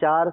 4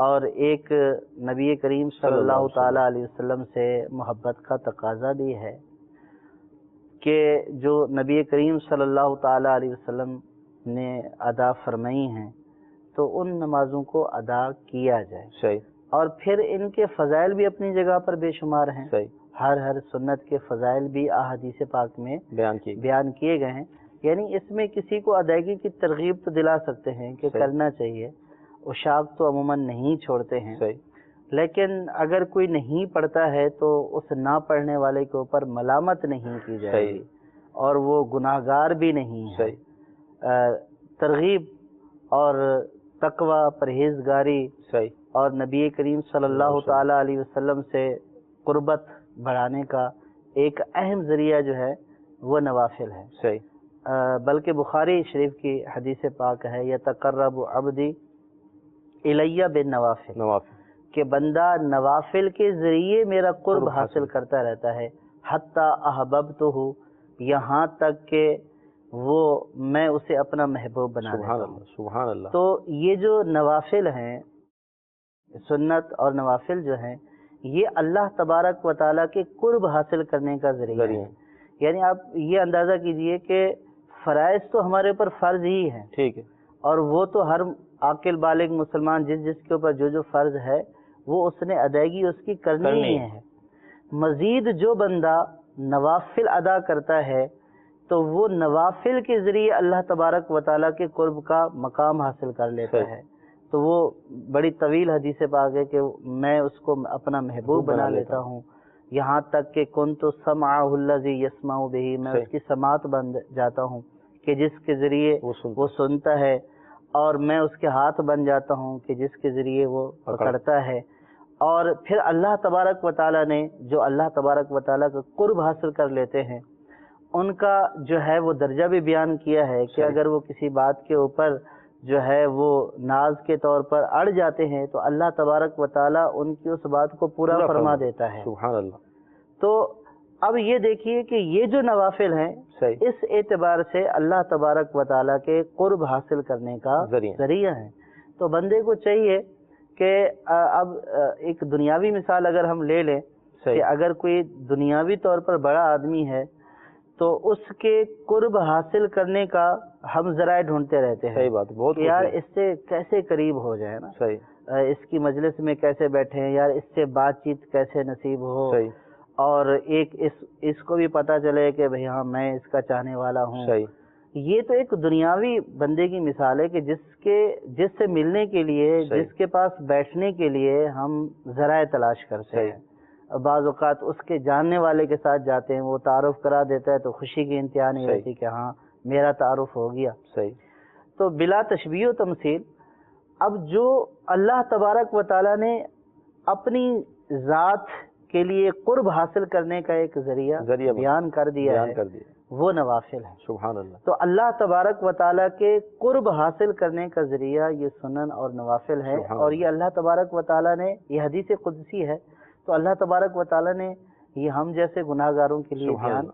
اور ایک نبی کریم صلی اللہ تعالیٰ علیہ وسلم سے محبت کا تقاضا بھی ہے کہ جو نبی کریم صلی اللہ تعالیٰ علیہ وسلم نے ادا فرمائی ہیں تو ان نمازوں کو ادا کیا جائے. صحیح. اور پھر ان کے فضائل بھی اپنی جگہ پر بے شمار ہیں. صحیح. ہر سنت کے فضائل بھی احادیث پاک میں بیان کیے گئے ہیں. یعنی اس میں کسی کو ادائیگی کی ترغیب تو دلا سکتے ہیں کہ کرنا چاہیے. عشاق تو عموماً نہیں چھوڑتے ہیں. صحیح. لیکن اگر کوئی نہیں پڑھتا ہے تو اس نہ پڑھنے والے کے اوپر ملامت نہیں کی جائے گی اور وہ گناہگار بھی نہیں ہے. ترغیب اور تقوی، پرہیزگاری اور نبی کریم صلی اللہ تعالیٰ علیہ وسلم سے قربت بڑھانے کا ایک اہم ذریعہ جو ہے وہ نوافل ہے. صحیح. بلکہ بخاری شریف کی حدیث پاک ہے یتقرب عبدی الیہ بالنوافل، کہ بندہ نوافل کے ذریعے میرا قرب حاصل کرتا رہتا ہے. حتی احببتہ، یہاں تک کہ وہ میں اسے اپنا محبوب بنا لیتا ہوں. سبحان اللہ. تو یہ جو نوافل ہیں، سنت اور نوافل جو ہیں، یہ اللہ تبارک و تعالیٰ کے قرب حاصل کرنے کا ذریعہ ہے. یعنی آپ یہ اندازہ کیجئے کہ فرائض تو ہمارے اوپر فرض ہی ہیں، ٹھیک ہے، اور وہ تو ہر عاقل بالغ مسلمان جس کے اوپر جو فرض ہے وہ اس نے ادائیگی اس کی کرنی ہی ہے. مزید جو بندہ نوافل ادا کرتا ہے تو وہ نوافل کے ذریعے اللہ تبارک و تعالیٰ کے قرب کا مقام حاصل کر لیتا ہے. تو وہ بڑی طویل حدیث پاک ہے کہ میں اس کو اپنا محبوب بنا لیتا ہوں. یہاں تک کہ کنت سمعہ الذی یسمع بہ، میں اس کی سماعت بن جاتا ہوں کہ جس کے ذریعے وہ سنتا ہے، اور میں اس کے ہاتھ بن جاتا ہوں کہ جس کے ذریعے وہ پکڑتا ہے. اور پھر اللہ تبارک و تعالیٰ نے جو اللہ تبارک و تعالیٰ کا قرب حاصل کر لیتے ہیں ان کا جو ہے وہ درجہ بھی بیان کیا ہے کہ اگر وہ کسی بات کے اوپر جو ہے وہ ناز کے طور پر اڑ جاتے ہیں تو اللہ تبارک و تعالیٰ ان کی اس بات کو پورا فرما دیتا ہے. سبحان اللہ. تو اب یہ دیکھیے کہ یہ جو نوافل ہیں اس اعتبار سے اللہ تبارک و تعالیٰ کے قرب حاصل کرنے کا ذریعہ ہیں. تو بندے کو چاہیے کہ اب ایک دنیاوی مثال اگر ہم لے لیں کہ اگر کوئی دنیاوی طور پر بڑا آدمی ہے تو اس کے قرب حاصل کرنے کا ہم ذرائع ڈھونڈتے رہتے ہیں. صحیح بات. بہت یار اس سے کیسے قریب ہو جائے نا، اس کی مجلس میں کیسے بیٹھے ہیں، یار اس سے بات چیت کیسے نصیب ہو، اور ایک اس کو بھی پتا چلے کہ بھئی ہاں میں اس کا چاہنے والا ہوں. یہ تو ایک دنیاوی بندے کی مثال ہے کہ جس سے ملنے کے لیے، جس کے پاس بیٹھنے کے لیے ہم ذرائع تلاش کرتے ہیں. بعض اوقات اس کے جاننے والے کے ساتھ جاتے ہیں، وہ تعارف کرا دیتا ہے تو خوشی کی انتہا نہیں رہتی کہ ہاں میرا تعارف ہو گیا. تو بلا تشبیہ و تمثیل اب جو اللہ تبارک و تعالیٰ نے اپنی ذات کے لیے قرب حاصل کرنے کا ایک ذریعہ بیان کر دیا ہے وہ نوافل ہے. سبحان اللہ. تو اللہ تبارک و تعالیٰ کے قرب حاصل کرنے کا ذریعہ یہ سنن اور نوافل ہے. اور یہ اللہ تبارک و تعالیٰ نے، یہ حدیث قدسی ہے، تو اللہ تبارک و تعالیٰ نے یہ ہم جیسے گناہ گاروں کے لیے بیان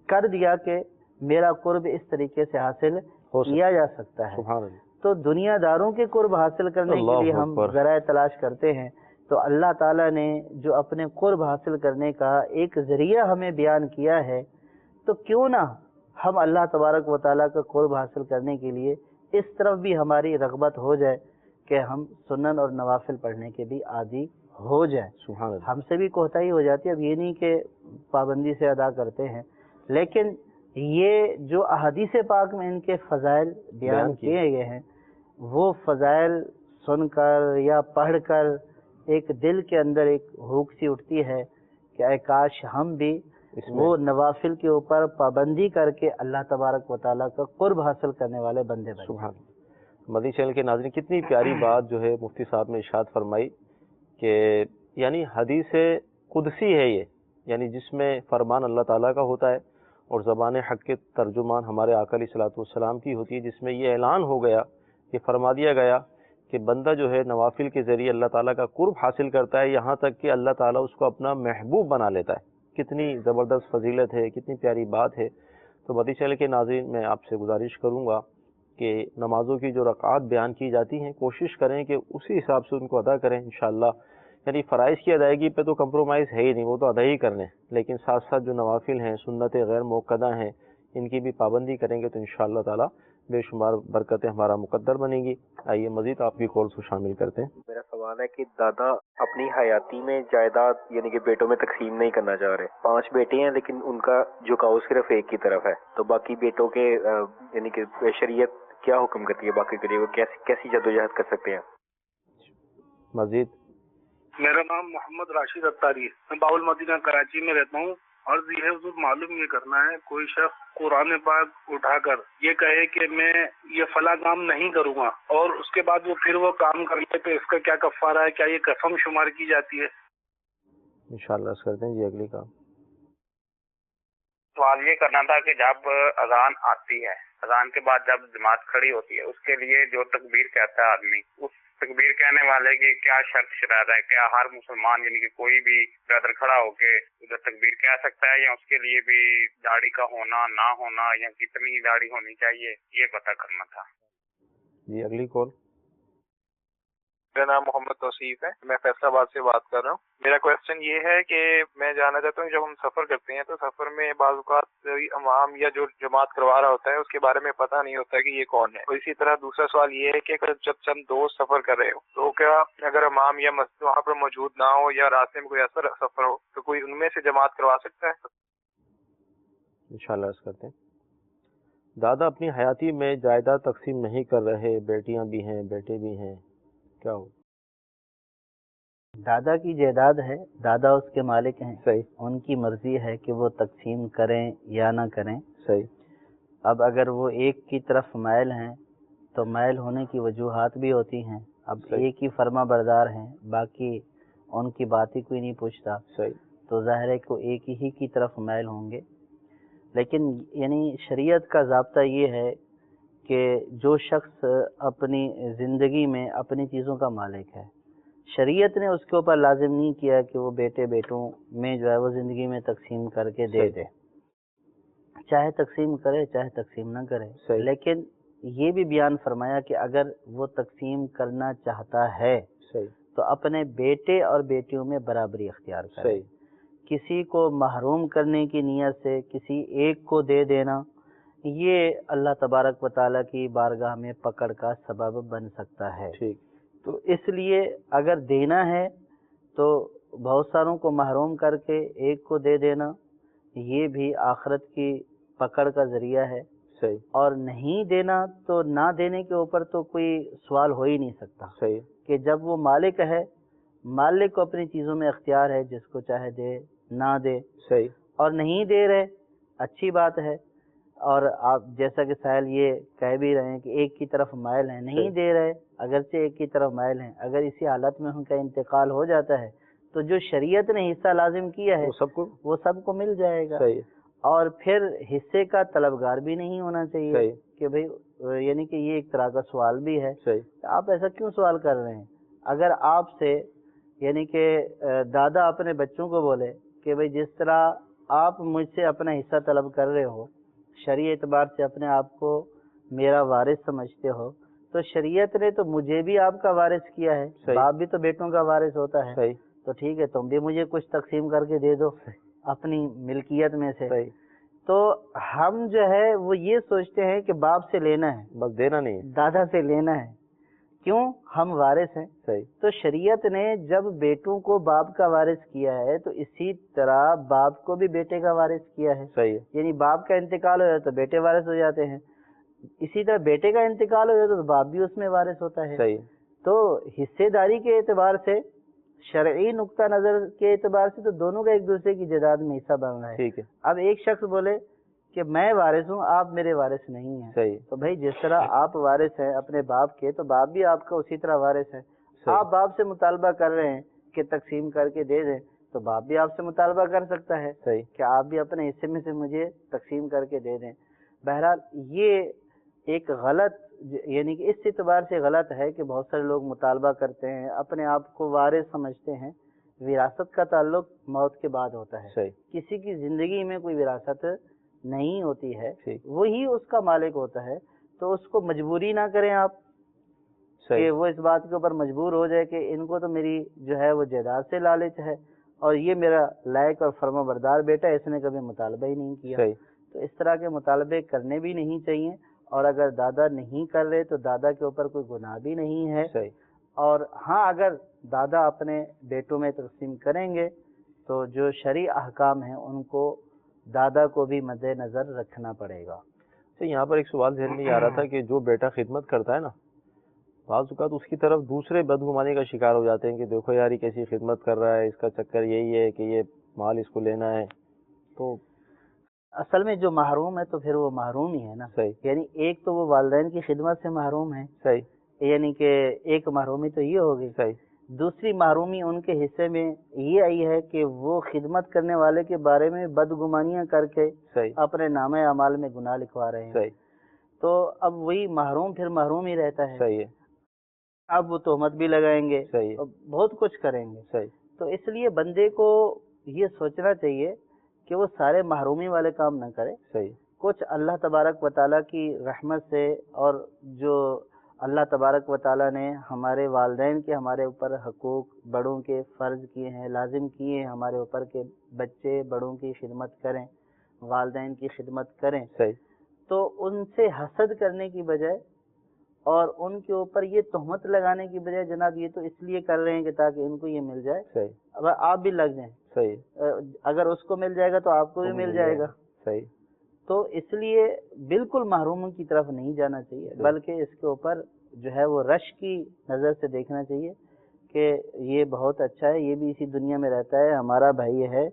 کر دیا کہ میرا قرب اس طریقے سے حاصل کیا جا سکتا ہے. تو دنیا داروں کے قرب حاصل کرنے کے لیے ہم ذرائع تلاش کرتے ہیں، تو اللہ تعالیٰ نے جو اپنے قرب حاصل کرنے کا ایک ذریعہ ہمیں بیان کیا ہے، تو کیوں نہ ہم اللہ تبارک و تعالیٰ کا قرب حاصل کرنے کے لیے اس طرف بھی ہماری رغبت ہو جائے کہ ہم سنن اور نوافل پڑھنے کے بھی عادی ہو جائیں. ہم سے بھی کوتاہی ہو جاتی ہے. اب یہ نہیں کہ پابندی سے ادا کرتے ہیں، لیکن یہ جو احادیث پاک میں ان کے فضائل بیان کیے گئے ہیں وہ فضائل سن کر یا پڑھ کر ایک دل کے اندر ایک بھوک سی اٹھتی ہے کہ اے کاش ہم بھی وہ نوافل کے اوپر پابندی کر کے اللہ تبارک و تعالیٰ کا قرب حاصل کرنے والے بندے بنے. سبحان اللہ. مدنی چینل کے ناظرین، کتنی پیاری بات جو ہے مفتی صاحب نے ارشاد فرمائی کہ یعنی حدیث قدسی ہے یہ، یعنی جس میں فرمان اللہ تعالیٰ کا ہوتا ہے اور زبان حق کے ترجمان ہمارے آقا علیہ الصلوۃ والسلام کی ہوتی ہے، جس میں یہ اعلان ہو گیا، یہ فرما دیا گیا کہ بندہ جو ہے نوافل کے ذریعے اللہ تعالیٰ کا قرب حاصل کرتا ہے، یہاں تک کہ اللہ تعالیٰ اس کو اپنا محبوب بنا لیتا ہے. کتنی زبردست فضیلت ہے، کتنی پیاری بات ہے. تو مدنی چینل کے ناظرین، میں آپ سے گزارش کروں گا کہ نمازوں کی جو رکعات بیان کی جاتی ہیں کوشش کریں کہ اسی حساب سے ان کو ادا کریں انشاءاللہ. یعنی فرائض کی ادائیگی پہ تو کمپرومائز ہے ہی نہیں، وہ تو ادا ہی کرنے، لیکن ساتھ ساتھ جو نوافل ہیں، سنت غیر موقدہ ہیں، ان کی بھی پابندی کریں گے تو انشاءاللہ تعالی بے شمار برکتیں ہمارا مقدر بنیں گی. آئیے مزید آپ کی کالز کو شامل کرتے ہیں. میرا سوال ہے کہ دادا اپنی حیاتی میں جائیداد یعنی کہ بیٹوں میں تقسیم نہیں کرنا چاہ رہے. 5 بیٹے ہیں لیکن ان کا جھکاؤ صرف ایک کی طرف ہے، تو باقی بیٹوں کے یعنی کہ شریعت کیا حکم کرتی ہے باقی کے لیے، وہ کیسی جدوجہد کر سکتے ہیں؟ مزید. میرا نام محمد راشد اتاری ہے، میں باول مدینہ کراچی میں رہتا ہوں. عرض یہ ہے حضور معلوم یہ کرنا ہے، کوئی شخص قرآن پاک اٹھا کر یہ کہے کہ میں یہ فلاں کام نہیں کروں گا اور اس کے بعد وہ پھر وہ کام کر لے تو اس کا کیا کفارہ ہے؟ کیا یہ قسم شمار کی جاتی ہے؟ انشاءاللہ اس کرتے ہیں جی اگلی کام. سوال یہ کرنا تھا کہ جب اذان آتی ہے، اذان کے بعد جب جماعت کھڑی ہوتی ہے، اس کے لیے جو تکبیر کہتا ہے آدمی، اس تکبیر کہنے والے کی کیا شرط شرائط ہے؟ کیا ہر مسلمان یعنی کہ کوئی بھی برادر کھڑا ہو کے ادھر تکبیر کہہ سکتا ہے، یا اس کے لیے بھی داڑھی کا ہونا نہ ہونا، یا کتنی داڑھی ہونی چاہیے، یہ پتہ کرنا تھا. جی اگلی کال. میرا نام محمد توصیف ہے، میں فیصل آباد سے بات کر رہا ہوں. میرا کویسچن یہ ہے کہ میں جاننا چاہتا ہوں جب ہم سفر کرتے ہیں تو سفر میں بعض اوقات امام یا جو جماعت کروا رہا ہوتا ہے اس کے بارے میں پتہ نہیں ہوتا کہ یہ کون ہے. اور اسی طرح دوسرا سوال یہ ہے کہ اگر جب چند دوست سفر کر رہے ہو تو کیا اگر امام یا مسجد وہاں پر موجود نہ ہو یا راستے میں کوئی ایسا سفر ہو تو کوئی ان میں سے جماعت کروا سکتا ہے؟ انشاءاللہ اس کرتے ہیں. دادا اپنی حیاتی میں جائیداد تقسیم نہیں کر رہے، بیٹیاں بھی ہیں بیٹے بھی ہیں، کیا ہو؟ دادا کی جائیداد ہے، دادا اس کے مالک ہیں، صحیح. ان کی مرضی ہے کہ وہ تقسیم کریں یا نہ کریں. صحیح. اب اگر وہ ایک کی طرف مائل ہیں تو مائل ہونے کی وجوہات بھی ہوتی ہیں. اب صحیح. ایک ہی فرما بردار ہیں، باقی ان کی بات ہی کوئی نہیں پوچھتا، صحیح. تو ظاہر ہے کہ ایک ہی کی طرف مائل ہوں گے. لیکن یعنی شریعت کا ضابطہ یہ ہے کہ جو شخص اپنی زندگی میں اپنی چیزوں کا مالک ہے، شریعت نے اس کے اوپر لازم نہیں کیا کہ وہ بیٹے بیٹوں میں جو ہے وہ زندگی میں تقسیم کر کے دے دے، چاہے تقسیم کرے چاہے تقسیم نہ کرے. صحیح. لیکن یہ بھی بیان فرمایا کہ اگر وہ تقسیم کرنا چاہتا ہے صحیح. تو اپنے بیٹے اور بیٹیوں میں برابری اختیار کرے. صحیح. کسی کو محروم کرنے کی نیت سے کسی ایک کو دے دینا یہ اللہ تبارک و تعالیٰ کی بارگاہ میں پکڑ کا سبب بن سکتا ہے. ٹھیک. تو اس لیے اگر دینا ہے تو بہت ساروں کو محروم کر کے ایک کو دے دینا یہ بھی آخرت کی پکڑ کا ذریعہ ہے. صحیح. اور نہیں دینا تو نہ دینے کے اوپر تو کوئی سوال ہو ہی نہیں سکتا. صحیح. کہ جب وہ مالک ہے، مالک کو اپنی چیزوں میں اختیار ہے، جس کو چاہے دے نہ دے. صحیح. اور نہیں دے رہے اچھی بات ہے، اور آپ جیسا کہ سائل یہ کہہ بھی رہے ہیں کہ ایک کی طرف مائل ہیں، نہیں دے رہے اگرچہ ایک کی طرف مائل ہیں، اگر اسی حالت میں ان کا انتقال ہو جاتا ہے تو جو شریعت نے حصہ لازم کیا ہے وہ سب کو مل جائے گا. صحیح. اور پھر حصے کا طلبگار بھی نہیں ہونا چاہیے. صحیح. کہ بھئی یعنی کہ یہ ایک طرح کا سوال بھی ہے. صحیح. آپ ایسا کیوں سوال کر رہے ہیں؟ اگر آپ سے یعنی کہ دادا اپنے بچوں کو بولے کہ بھئی جس طرح آپ مجھ سے اپنا حصہ طلب کر رہے ہو، شرعی اعتبار سے اپنے آپ کو میرا وارث سمجھتے ہو، تو شریعت نے تو مجھے بھی آپ کا وارث کیا ہے. باپ بھی تو بیٹوں کا وارث ہوتا ہے. صحیح. تو ٹھیک ہے تم بھی مجھے کچھ تقسیم کر کے دے دو اپنی ملکیت میں سے. صحیح. تو ہم جو ہے وہ یہ سوچتے ہیں کہ باپ سے لینا ہے، بس دینا نہیں ہے، دادا سے لینا ہے. کیوں؟ ہم وارث ہیں. صحیح. تو شریعت نے جب بیٹوں کو باپ کا وارث کیا ہے تو اسی طرح باپ کو بھی بیٹے کا وارث کیا ہے. صحیح. یعنی باپ کا انتقال ہو جاتا تو بیٹے وارث ہو جاتے ہیں، اسی طرح بیٹے کا انتقال ہو جاتا تو باپ بھی اس میں وارث ہوتا ہے. صحیح. تو حصے داری کے اعتبار سے، شرعی نقطہ نظر کے اعتبار سے تو دونوں کا ایک دوسرے کی جائیداد میں حصہ بن رہا ہے. ٹھیک ہے. اب ایک شخص بولے کہ میں وارث ہوں، آپ میرے وارث نہیں ہیں. صحیح. تو بھائی جس طرح آپ وارث ہیں اپنے باپ کے تو باپ بھی آپ کا اسی طرح وارث ہے. آپ باپ سے مطالبہ کر رہے ہیں کہ تقسیم کر کے دے دیں تو باپ بھی آپ سے مطالبہ کر سکتا ہے صحیح. کہ آپ بھی اپنے حصے میں سے مجھے تقسیم کر کے دے دیں. بہرحال یہ ایک غلط یعنی کہ اس اعتبار سے غلط ہے کہ بہت سارے لوگ مطالبہ کرتے ہیں، اپنے آپ کو وارث سمجھتے ہیں. وراثت کا تعلق موت کے بعد ہوتا ہے. صحیح. کسی کی زندگی میں کوئی وراثت نہیں ہوتی ہے، وہی اس کا مالک ہوتا ہے. تو اس کو مجبوری نہ کریں آپ کہ وہ اس بات کے اوپر مجبور ہو جائے کہ ان کو تو میری جو ہے وہ جائیداد سے لالچ ہے اور یہ میرا لائق اور فرما بردار بیٹا ہے، اس نے کبھی مطالبہ ہی نہیں کیا. تو اس طرح کے مطالبے کرنے بھی نہیں چاہیے. اور اگر دادا نہیں کر رہے تو دادا کے اوپر کوئی گناہ بھی نہیں ہے. اور ہاں اگر دادا اپنے بیٹوں میں تقسیم کریں گے تو جو شرعی احکام ہیں ان کو دادا کو بھی مد نظر رکھنا پڑے گا. تو یہاں پر ایک سوال ذہن میں آ رہا تھا کہ جو بیٹا خدمت کرتا ہے نا، بعض اوقات اس کی طرف دوسرے بدگمانی کا شکار ہو جاتے ہیں کہ دیکھو یار یہ کیسی خدمت کر رہا ہے، اس کا چکر یہی ہے کہ یہ مال اس کو لینا ہے. تو اصل میں جو محروم ہے تو پھر وہ محروم ہی ہے نا. یعنی ایک تو وہ والدین کی خدمت سے محروم ہے، یعنی کہ ایک محرومی تو یہ ہوگی. دوسری محرومی ان کے حصے میں یہ آئی ہے کہ وہ خدمت کرنے والے کے بارے میں بدگمانیاں کر کے اپنے نامہ اعمال میں گناہ لکھوا رہے ہیں. تو اب وہی محروم پھر محروم ہی رہتا ہے. اب وہ تہمت بھی لگائیں گے، بہت کچھ کریں گے. تو اس لیے بندے کو یہ سوچنا چاہیے کہ وہ سارے محرومی والے کام نہ کرے. کچھ اللہ تبارک و تعالیٰ کی رحمت سے اور جو اللہ تبارک و تعالیٰ نے ہمارے والدین کے ہمارے اوپر حقوق بڑوں کے فرض کیے ہیں، لازم کیے ہیں ہمارے اوپر کہ بچے بڑوں کی خدمت کریں، والدین کی خدمت کریں. تو ان سے حسد کرنے کی بجائے اور ان کے اوپر یہ تہمت لگانے کی بجائے جناب یہ تو اس لیے کر رہے ہیں کہ تاکہ ان کو یہ مل جائے، اب آپ بھی لگ جائیں. اگر اس کو مل جائے گا تو آپ کو بھی مل جائے گا. تو اس لیے بالکل محروموں کی طرف نہیں جانا چاہیے، بلکہ اس کے اوپر جو ہے وہ رش کی نظر سے دیکھنا چاہیے کہ یہ بہت اچھا ہے، یہ بھی اسی دنیا میں رہتا ہے، ہمارا بھائی ہے،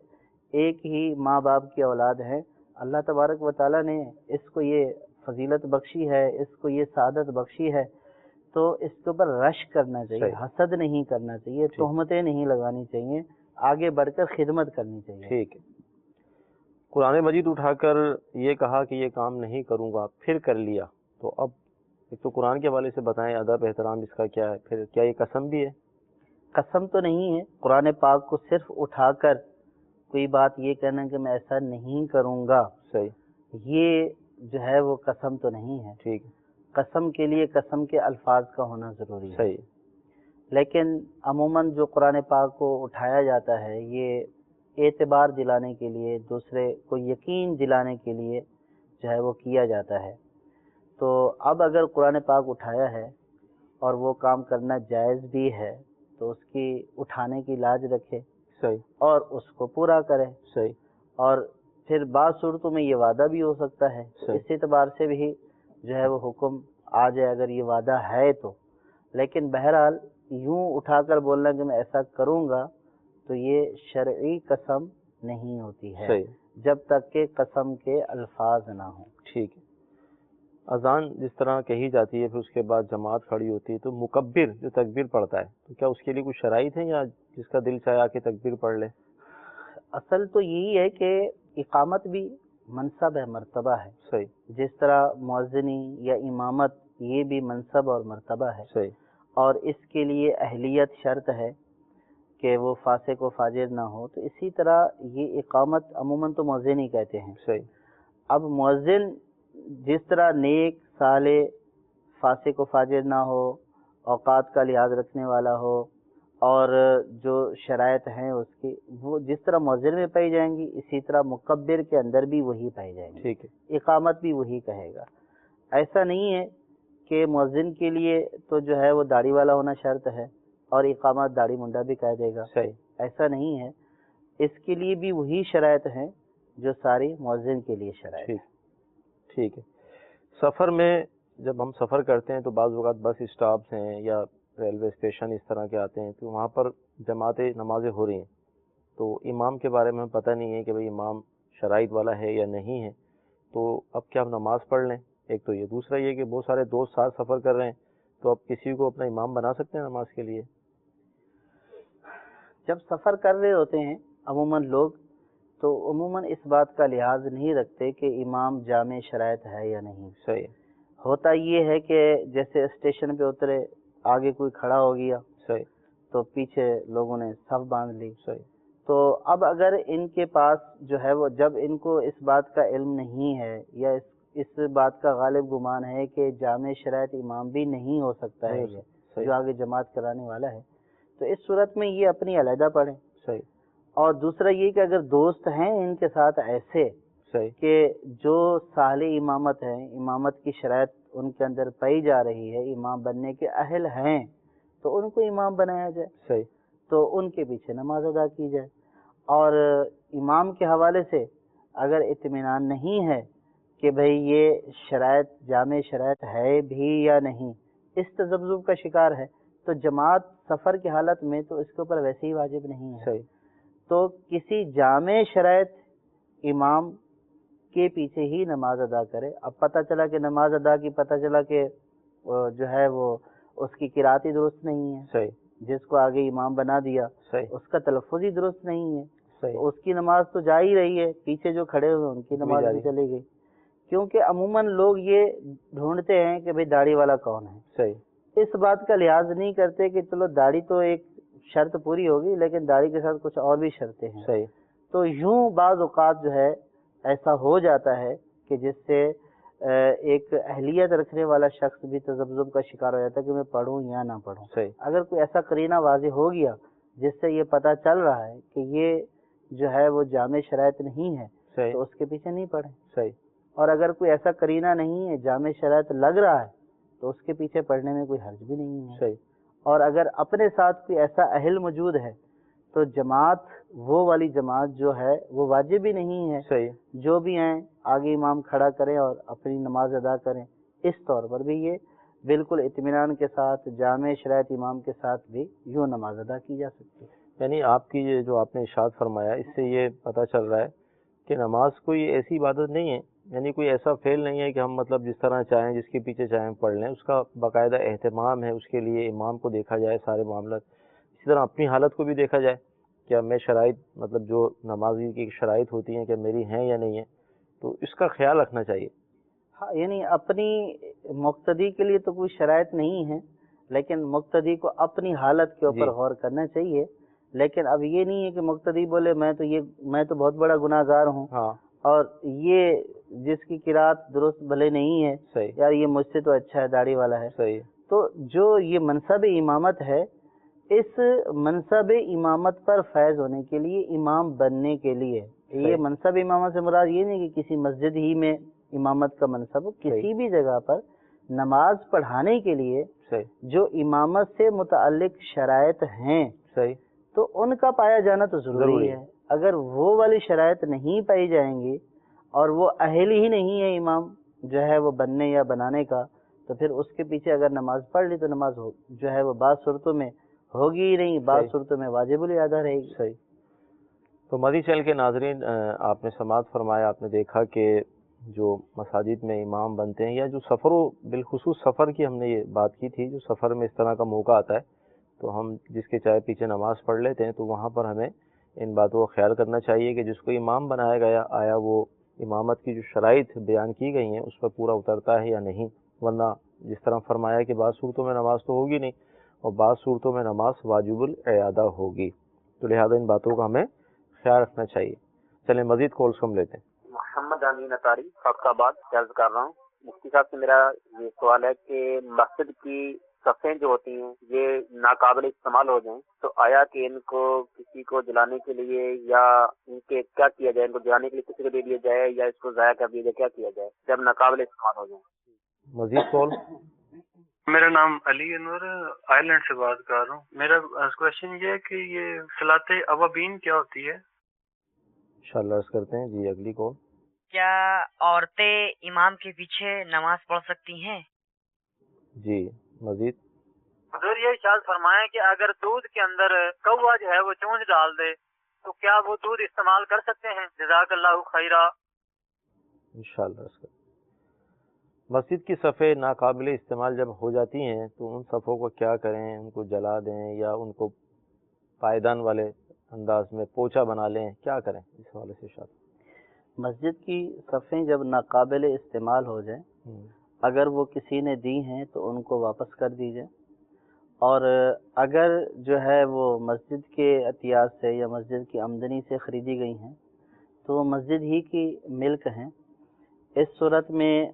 ایک ہی ماں باپ کی اولاد ہے. اللہ تبارک و تعالیٰ نے اس کو یہ فضیلت بخشی ہے، اس کو یہ سعادت بخشی ہے. تو اس کے اوپر رش کرنا چاہیے، حسد نہیں کرنا چاہیے، تہمتیں نہیں لگانی چاہیے، آگے بڑھ کر خدمت کرنی چاہیے. ٹھیک ہے. قرآن مجید اٹھا کر یہ کہا کہ یہ کام نہیں کروں گا، پھر کر لیا، تو اب ایک تو قرآن کے حوالے سے بتائیں ادب احترام اس کا کیا ہے، پھر کیا یہ قسم بھی ہے؟ قسم تو نہیں ہے. قرآن پاک کو صرف اٹھا کر کوئی بات یہ کہنا کہ میں ایسا نہیں کروں گا، یہ جو ہے وہ قسم تو نہیں ہے. ٹھیک. قسم کے لیے قسم کے الفاظ کا ہونا ضروری ہے. لیکن عموماً جو قرآن پاک کو اٹھایا جاتا ہے یہ اعتبار دلانے کے لیے، دوسرے کو یقین دلانے کے لیے جو ہے وہ کیا جاتا ہے. تو اب اگر قرآن پاک اٹھایا ہے اور وہ کام کرنا جائز بھی ہے تو اس کی اٹھانے کی لاج رکھے اور اس کو پورا کرے. اور پھر بعض صورتوں میں یہ وعدہ بھی ہو سکتا ہے، اس اعتبار سے بھی جو ہے وہ حکم آ جائے اگر یہ وعدہ ہے تو. لیکن بہرحال یوں اٹھا کر بولنا کہ میں ایسا کروں گا تو یہ شرعی قسم نہیں ہوتی ہے جب تک کہ قسم کے الفاظ نہ ہوں. ٹھیک ہے. اذان جس طرح کہی جاتی ہے پھر اس کے بعد جماعت کھڑی ہوتی ہے تو مکبر جو تکبیر پڑھتا ہے تو کیا اس کے لیے کچھ شرائط ہیں یا جس کا دل چاہے آ کے تکبیر پڑھ لے؟ اصل تو یہی ہے کہ اقامت بھی منصب ہے، مرتبہ ہے. جس طرح مؤذنی یا امامت یہ بھی منصب اور مرتبہ ہے. اور اس کے لیے اہلیت شرط ہے کہ وہ فاسق و فاجر نہ ہو. تو اسی طرح یہ اقامت عموماً تو مؤذن ہی کہتے ہیں. اب مؤذن جس طرح نیک صالح فاسق و فاجر نہ ہو، اوقات کا لحاظ رکھنے والا ہو اور جو شرائط ہیں اس کی وہ جس طرح مؤذن میں پائی جائیں گی اسی طرح مکبر کے اندر بھی وہی پائی جائیں گی. ٹھیک ہے. اقامت بھی وہی کہے گا. ایسا نہیں ہے کہ مؤذن کے لیے تو جو ہے وہ داڑھی والا ہونا شرط ہے اور اقامت داڑھی منڈا بھی کہہ دے گا. ایسا نہیں ہے. اس کے لیے بھی وہی شرائط ہیں جو ساری مؤذن کے لیے شرائط ہیں. ٹھیک ہے. سفر میں جب ہم سفر کرتے ہیں تو بعض اوقات بس اسٹاپس ہیں یا ریلوے اسٹیشن اس طرح کے آتے ہیں تو وہاں پر جماعتیں نمازیں ہو رہی ہیں تو امام کے بارے میں پتہ نہیں ہے کہ بھئی امام شرائط والا ہے یا نہیں ہے، تو اب کیا ہم نماز پڑھ لیں؟ ایک تو یہ، دوسرا یہ کہ بہت سارے دوست ساتھ سفر کر رہے ہیں تو اب کسی کو اپنا امام بنا سکتے ہیں نماز کے لیے؟ جب سفر کر رہے ہوتے ہیں عموماً لوگ تو عموماً اس بات کا لحاظ نہیں رکھتے کہ امام جامع شرائط ہے یا نہیں. ہوتا یہ ہے کہ جیسے اسٹیشن پہ اترے آگے کوئی کھڑا ہو گیا تو پیچھے لوگوں نے صف باندھ لی. تو اب اگر ان کے پاس جو ہے وہ جب ان کو اس بات کا علم نہیں ہے یا اس بات کا غالب گمان ہے کہ جامع شرائط امام بھی نہیں ہو سکتا ہے یہ جو آگے جماعت کرانے والا ہے، تو اس صورت میں یہ اپنی علیحدہ پڑھیں. صحیح. اور دوسرا یہ کہ اگر دوست ہیں ان کے ساتھ ایسے کہ جو صالح امامت ہیں، امامت کی شرائط ان کے اندر پائی جا رہی ہے، امام بننے کے اہل ہیں، تو ان کو امام بنایا جائے. صحیح. تو ان کے پیچھے نماز ادا کی جائے. اور امام کے حوالے سے اگر اطمینان نہیں ہے کہ بھئی یہ شرائط جامع شرائط ہے بھی یا نہیں، اس تذبذب کا شکار ہے، تو جماعت سفر کی حالت میں تو اس کے اوپر ویسے ہی واجب نہیں ہے. صحیح. تو کسی جامع شرائط امام کے پیچھے ہی نماز ادا کرے. اب پتہ چلا کہ نماز ادا کی، پتہ چلا کہ جو ہے وہ اس کی قرات ہی درست نہیں ہے. صحیح. جس کو آگے امام بنا دیا صحیح. اس کا تلفظ ہی درست نہیں ہے. صحیح. اس کی نماز تو جا ہی رہی ہے، پیچھے جو کھڑے ہوئے ان کی نماز بھی چلے گئی. کیونکہ عموماً لوگ یہ ڈھونڈتے ہیں کہ بھئی داڑھی والا کون ہے. صحیح. اس بات کا لحاظ نہیں کرتے کہ چلو داڑھی تو ایک شرط پوری ہوگی، لیکن داڑھی کے ساتھ کچھ اور بھی شرطیں ہیں. صحیح. تو یوں بعض اوقات جو ہے ایسا ہو جاتا ہے کہ جس سے ایک اہلیت رکھنے والا شخص بھی تذبذب کا شکار ہو جاتا ہے کہ میں پڑھوں یا نہ پڑھوں. صحیح. اگر کوئی ایسا قرینہ واضح ہو گیا جس سے یہ پتہ چل رہا ہے کہ یہ جو ہے وہ جامع شرائط نہیں ہے، صحیح. تو اس کے پیچھے نہیں پڑھیں. صحیح. اور اگر کوئی ایسا قرینہ نہیں ہے، جامع شرائط لگ رہا ہے، تو اس کے پیچھے پڑھنے میں کوئی حرج بھی نہیں ہے. صحیح. اور اگر اپنے ساتھ کوئی ایسا اہل موجود ہے تو جماعت وہ والی جماعت جو ہے وہ واجب ہی نہیں ہے. صحیح. جو بھی ہیں آگے امام کھڑا کریں اور اپنی نماز ادا کریں. اس طور پر بھی یہ بالکل اطمینان کے ساتھ جامع شرائط امام کے ساتھ بھی یوں نماز ادا کی جا سکتی ہے. یعنی آپ کی یہ جو آپ نے ارشاد فرمایا، اس سے یہ پتہ چل رہا ہے کہ نماز کوئی ایسی عبادت نہیں ہے، یعنی کوئی ایسا فعل نہیں ہے کہ ہم مطلب جس طرح چاہیں جس کے پیچھے چاہیں پڑھ لیں. اس کا باقاعدہ اہتمام ہے، اس کے لیے امام کو دیکھا جائے سارے معاملات. اسی طرح اپنی حالت کو بھی دیکھا جائے کہ میں شرائط مطلب جو نمازی کی شرائط ہوتی ہیں کہ میری ہیں یا نہیں ہیں، تو اس کا خیال رکھنا چاہیے. ہاں، یعنی اپنی مقتدی کے لیے تو کوئی شرائط نہیں ہے، لیکن مقتدی کو اپنی حالت کے اوپر غور کرنا چاہیے. لیکن اب یہ نہیں ہے کہ مقتدی بولے میں تو بہت بڑا گناہ گار ہوں، ہاں، اور یہ جس کی قرات درست بھلے نہیں ہے، صحیح، یار یہ مجھ سے تو اچھا ہے، داڑھی والا ہے. صحیح. تو جو یہ منصب امامت ہے، اس منصب امامت پر فیض ہونے کے لیے، امام بننے کے لیے، یہ منصب امامت سے مراد یہ نہیں کہ کسی مسجد ہی میں امامت کا منصب ہو، کسی بھی جگہ پر نماز پڑھانے کے لیے جو امامت سے متعلق شرائط ہیں، صحیح، تو ان کا پایا جانا تو ضروری ہے. اگر وہ والی شرائط نہیں پائی جائیں گی اور وہ اہل ہی نہیں ہے امام جو ہے وہ بننے یا بنانے کا، تو پھر اس کے پیچھے اگر نماز پڑھ لی تو نماز جو ہے وہ بعض صورتوں میں ہوگی ہی نہیں، بعض صورتوں میں واجب الادا رہے گی. صحیح. تو مدی چینل کے ناظرین، آپ نے سماعت فرمایا، آپ نے دیکھا کہ جو مساجد میں امام بنتے ہیں، یا جو سفر و بالخصوص سفر کی ہم نے یہ بات کی تھی، جو سفر میں اس طرح کا موقع آتا ہے تو ہم جس کے چاہے پیچھے نماز پڑھ لیتے ہیں، تو وہاں پر ہمیں ان باتوں کا خیال کرنا چاہیے کہ جس کو امام بنایا گیا، آیا وہ امامت کی جو شرائط بیان کی گئی ہیں اس پر پورا اترتا ہے یا نہیں. ورنہ جس طرح فرمایا کہ بعض صورتوں میں نماز تو ہوگی نہیں اور بعض صورتوں میں نماز واجب الاعادہ ہوگی، تو لہذا ان باتوں کا ہمیں خیال رکھنا چاہیے. چلیں مزید کالز ہم لیتے ہیں. محمد امین اطاری فیصل آباد عرض کر رہا ہوں. مفتی صاحب سے میرا یہ سوال ہے کہ مسجد کی صفیں جو ہوتی ہیں یہ ناقابل استعمال ہو جائیں تو آیا کہ ان کو کسی کو جلانے کے لیے یا ان کے کیا کیا جائے، ان کو جلانے کے لیے کسی کو دے دیا جائے یا اس کو ضائع کر دیا جائے، کیا کیا جائے جب ناقابل استعمال ہو جائیں؟ مزید کال. میرا نام علی انور آئرلینڈ سے بات کر رہا ہوں. میرا کوشچن یہ ہے کہ یہ صلاۃ اوابین کیا ہوتی ہے؟ انشاءاللہ عرض کرتے ہیں. جی اگلی کال. کیا عورتیں امام کے پیچھے نماز پڑھ سکتی ہیں؟ جی مزید. حضور یہ ارشاد فرمایا کہ اگر دودھ کے اندر کوا جو ہے وہ چونچ ڈال دے تو کیا وہ دودھ استعمال کر سکتے ہیں؟ جزاک اللہ خیرہ. انشاءاللہ عرض کرتے ہیں. مسجد کی صفیں ناقابل استعمال جب ہو جاتی ہیں تو ان صفوں کو کیا کریں؟ ان کو جلا دیں یا ان کو پائیدان والے انداز میں پوچھا بنا لیں؟ کیا کریں اس حوالے سے شاید؟ مسجد کی صفیں جب ناقابل استعمال ہو جائیں، اگر وہ کسی نے دی ہیں تو ان کو واپس کر دیجئے، اور اگر جو ہے وہ مسجد کے عطیات سے یا مسجد کی آمدنی سے خریدی گئی ہیں تو وہ مسجد ہی کی ملک ہیں. اس صورت میں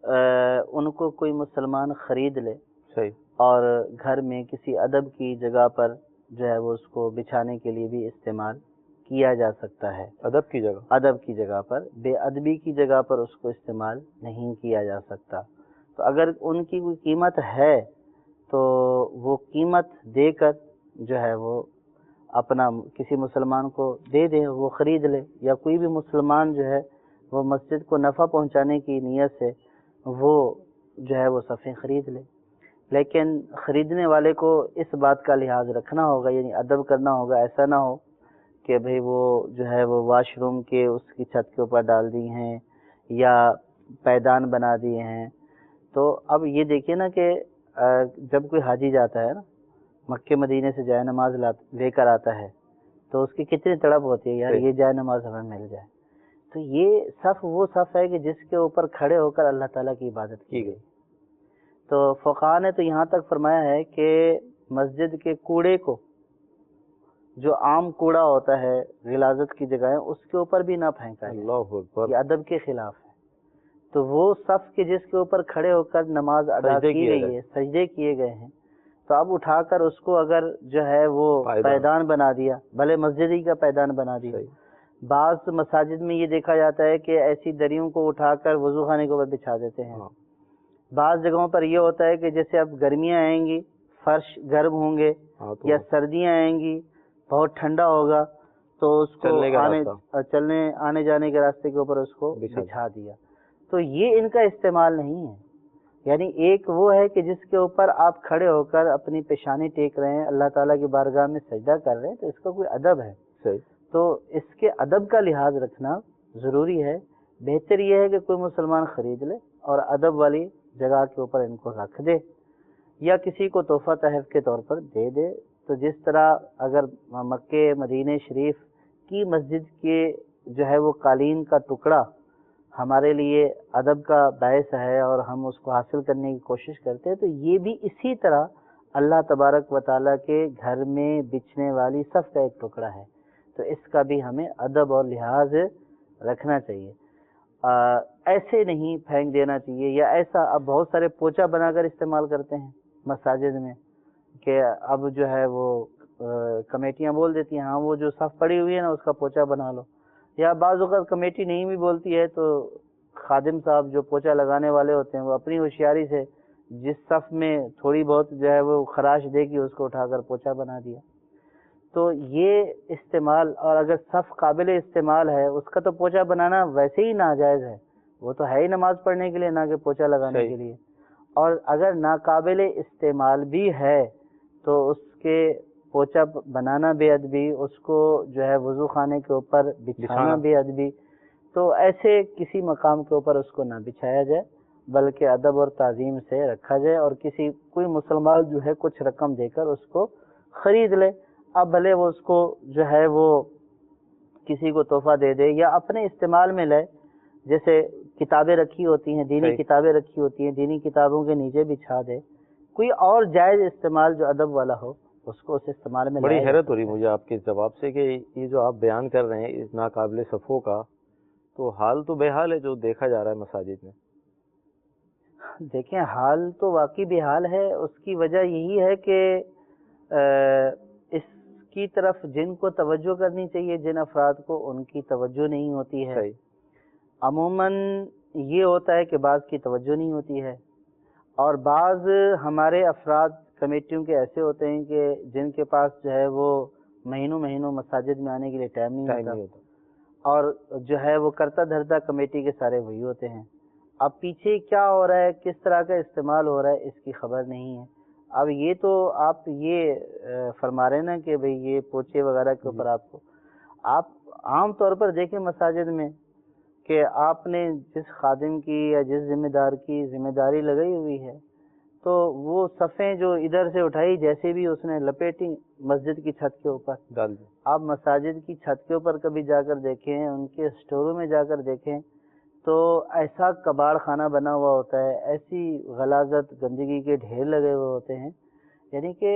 ان کو کوئی مسلمان خرید لے صحیح، اور گھر میں کسی ادب کی جگہ پر جو ہے وہ اس کو بچھانے کے لیے بھی استعمال کیا جا سکتا ہے. ادب کی جگہ، ادب کی جگہ پر، بے ادبی کی جگہ پر اس کو استعمال نہیں کیا جا سکتا. تو اگر ان کی کوئی قیمت ہے تو وہ قیمت دے کر جو ہے وہ اپنا کسی مسلمان کو دے دے، وہ خرید لے، یا کوئی بھی مسلمان جو ہے وہ مسجد کو نفع پہنچانے کی نیت سے وہ جو ہے وہ صفیں خرید لے. لیکن خریدنے والے کو اس بات کا لحاظ رکھنا ہوگا، یعنی ادب کرنا ہوگا. ایسا نہ ہو کہ بھئی وہ جو ہے وہ واش روم کے اس کی چھت کے اوپر ڈال دی ہیں یا پیدان بنا دیے ہیں. تو اب یہ دیکھیے نا کہ جب کوئی حاجی جاتا ہے نا مکے مدینے سے جائے نماز لے کر آتا ہے تو اس کی کتنی تڑپ ہوتی ہے یار یہ جائے نماز ہمیں مل جائے. تو یہ صف وہ صف ہے کہ جس کے اوپر کھڑے ہو کر اللہ تعالیٰ کی عبادت کی گئی. تو فقہاء نے تو یہاں تک فرمایا ہے کہ مسجد کے کوڑے کو، جو عام کوڑا ہوتا ہے غلاظت کی جگہ، اس کے اوپر بھی نہ پھینکا ہے. اللہ اکبر، یہ ادب کے خلاف ہے. تو وہ صف کے جس کے اوپر کھڑے ہو کر نماز ادا کی گئی ہے، سجدے کیے گئے ہیں، تو اب اٹھا کر اس کو اگر جو ہے وہ پیدان بنا دیا، بھلے مسجد ہی کا پیدان بنا دیا. بعض مساجد میں یہ دیکھا جاتا ہے کہ ایسی دریوں کو اٹھا کر وضو خانے کے اوپر بچھا دیتے ہیں. بعض جگہوں پر یہ ہوتا ہے کہ جیسے اب گرمیاں آئیں گی، فرش گرم ہوں گے، یا سردیاں آئیں گی، بہت ٹھنڈا ہوگا، تو اس کو چلنے آنے جانے کے راستے کے اوپر اس کو بچھا دیا. تو یہ ان کا استعمال نہیں ہے. یعنی ایک وہ ہے کہ جس کے اوپر آپ کھڑے ہو کر اپنی پیشانی ٹیک رہے ہیں، اللہ تعالیٰ کی بارگاہ میں سجدہ کر رہے ہیں، تو اس کا کوئی ادب ہے. تو اس کے ادب کا لحاظ رکھنا ضروری ہے. بہتر یہ ہے کہ کوئی مسلمان خرید لے اور ادب والی جگہ کے اوپر ان کو رکھ دے، یا کسی کو تحفہ تحف کے طور پر دے دے. تو جس طرح اگر مکے مدینہ شریف کی مسجد کے جو ہے وہ قالین کا ٹکڑا ہمارے لیے ادب کا باعث ہے اور ہم اس کو حاصل کرنے کی کوشش کرتے ہیں، تو یہ بھی اسی طرح اللہ تبارک و تعالیٰ کے گھر میں بچھنے والی صف کا ایک ٹکڑا ہے. تو اس کا بھی ہمیں ادب اور لحاظ رکھنا چاہیے. ایسے نہیں پھینک دینا چاہیے. یا ایسا اب بہت سارے پوچا بنا کر استعمال کرتے ہیں مساجد میں کہ اب جو ہے وہ کمیٹیاں بول دیتی ہیں ہاں وہ جو صف پڑی ہوئی ہے نا اس کا پوچا بنا لو. یا بعض اوقات کمیٹی نہیں بھی بولتی ہے تو خادم صاحب جو پوچا لگانے والے ہوتے ہیں وہ اپنی ہوشیاری سے جس صف میں تھوڑی بہت جو ہے وہ خراش دے گی اس کو اٹھا کر پوچا بنا دیا. تو یہ استعمال، اور اگر صف قابل استعمال ہے اس کا تو پوچا بنانا ویسے ہی ناجائز ہے. وہ تو ہے ہی نماز پڑھنے کے لیے، نہ کہ پوچا لگانے کے لیے. اور اگر ناقابل استعمال بھی ہے تو اس کے پوچا بنانا بے ادبی، اس کو جو ہے وضو خانے کے اوپر بچھانا بے ادبی. تو ایسے کسی مقام کے اوپر اس کو نہ بچھایا جائے، بلکہ ادب اور تعظیم سے رکھا جائے. اور کوئی مسلمان جو ہے کچھ رقم دے کر اس کو خرید لے. اب بھلے وہ اس کو جو ہے وہ کسی کو تحفہ دے دے یا اپنے استعمال میں لے. جیسے کتابیں رکھی ہوتی ہیں، دینی کتابیں رکھی ہوتی ہیں، دینی کتابوں کے نیچے بچھا دے. کوئی اور جائز استعمال جو ادب والا ہو اس کو اس استعمال میں. بڑی حیرت ہو رہی مجھے آپ کے اس جواب سے کہ یہ جو آپ بیان کر رہے ہیں اس ناقابل صفوں کا، تو حال تو بے حال ہے جو دیکھا جا رہا ہے مساجد میں. دیکھیں حال تو واقعی بے حال ہے. اس کی وجہ یہی ہے کہ اس کی طرف جن کو توجہ کرنی چاہیے، جن افراد کو، ان کی توجہ نہیں ہوتی ہے. عموماً یہ ہوتا ہے کہ بعض کی توجہ نہیں ہوتی ہے، اور بعض ہمارے افراد کمیٹیوں کے ایسے ہوتے ہیں کہ جن کے پاس جو ہے وہ مہینوں مساجد میں آنے کے لیے ٹائم نہیں ہوتا، اور جو ہے وہ کرتا دھرتا کمیٹی کے سارے وہی ہوتے ہیں. اب پیچھے کیا ہو رہا ہے، کس طرح کا استعمال ہو رہا ہے، اس کی خبر نہیں ہے. اب یہ تو آپ یہ فرما رہے ہیں نا کہ بھئی یہ پوچے وغیرہ کے اوپر آپ عام طور پر دیکھیں مساجد میں کہ آپ نے جس خادم کی یا جس ذمہ دار کی ذمہ داری لگائی ہوئی ہے تو وہ صفیں جو ادھر سے اٹھائی جیسے بھی اس نے لپیٹی مسجد کی چھت کے اوپر ڈال دی. آپ مساجد کی چھت کے اوپر کبھی جا کر دیکھیں، ان کے اسٹوروں میں جا کر دیکھیں تو ایسا کباڑ خانہ بنا ہوا ہوتا ہے، ایسی غلاظت گندگی کے ڈھیر لگے ہوئے ہوتے ہیں. یعنی کہ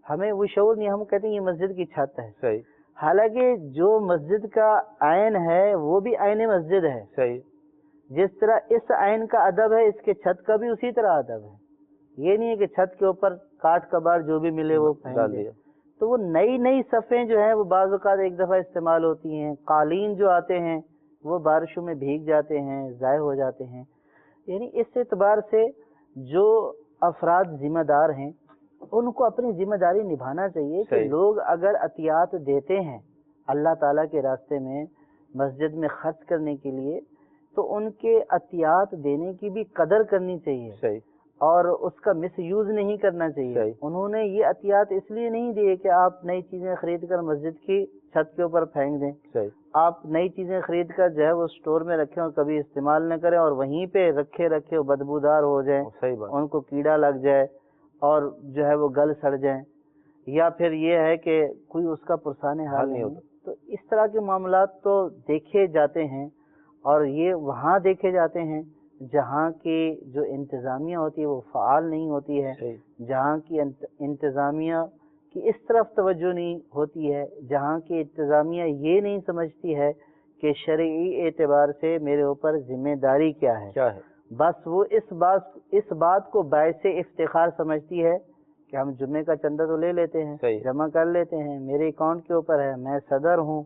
ہمیں وہ شعور نہیں، ہم کہتے ہیں یہ مسجد کی چھت ہے. صحیح. حالانکہ جو مسجد کا عین ہے وہ بھی عین مسجد ہے. صحیح. جس طرح اس آئین کا ادب ہے، اس کے چھت کا بھی اسی طرح ادب ہے. یہ نہیں ہے کہ چھت کے اوپر کاٹ کباڑ جو بھی ملے وہ پہن لے. تو وہ نئی نئی صفیں جو ہیں وہ بعض اوقات ایک دفعہ استعمال ہوتی ہیں. قالین جو آتے ہیں وہ بارشوں میں بھیگ جاتے ہیں، ضائع ہو جاتے ہیں. یعنی اس اعتبار سے جو افراد ذمہ دار ہیں ان کو اپنی ذمہ داری نبھانا چاہیے کہ لوگ اگر عطیات دیتے ہیں اللہ تعالیٰ کے راستے میں مسجد میں خرچ کرنے کے لیے تو ان کے عطیات دینے کی بھی قدر کرنی چاہیے اور اس کا مس یوز نہیں کرنا چاہیے. انہوں نے یہ عطیات اس لیے نہیں دیے کہ آپ نئی چیزیں خرید کر مسجد کی چھت کے اوپر پھینک دیں. آپ نئی چیزیں خرید کر جو ہے وہ اسٹور میں رکھیں اور کبھی استعمال نہ کریں اور وہیں پہ رکھے بدبودار ہو جائیں، ان کو کیڑا لگ جائے اور جو ہے وہ گل سڑ جائیں، یا پھر یہ ہے کہ کوئی اس کا پرسان حال نہیں ہوتا. تو اس طرح کے معاملات تو دیکھے جاتے ہیں اور یہ وہاں دیکھے جاتے ہیں جہاں کی جو انتظامیہ ہوتی ہے وہ فعال نہیں ہوتی ہے، جہاں کی انتظامیہ کی اس طرف توجہ نہیں ہوتی ہے، جہاں کی انتظامیہ یہ نہیں سمجھتی ہے کہ شرعی اعتبار سے میرے اوپر ذمہ داری کیا ہے. بس وہ اس بات کو باعث افتخار سمجھتی ہے کہ ہم جمعے کا چندہ تو لے لیتے ہیں، جمع کر لیتے ہیں، میرے اکاؤنٹ کے اوپر ہے، میں صدر ہوں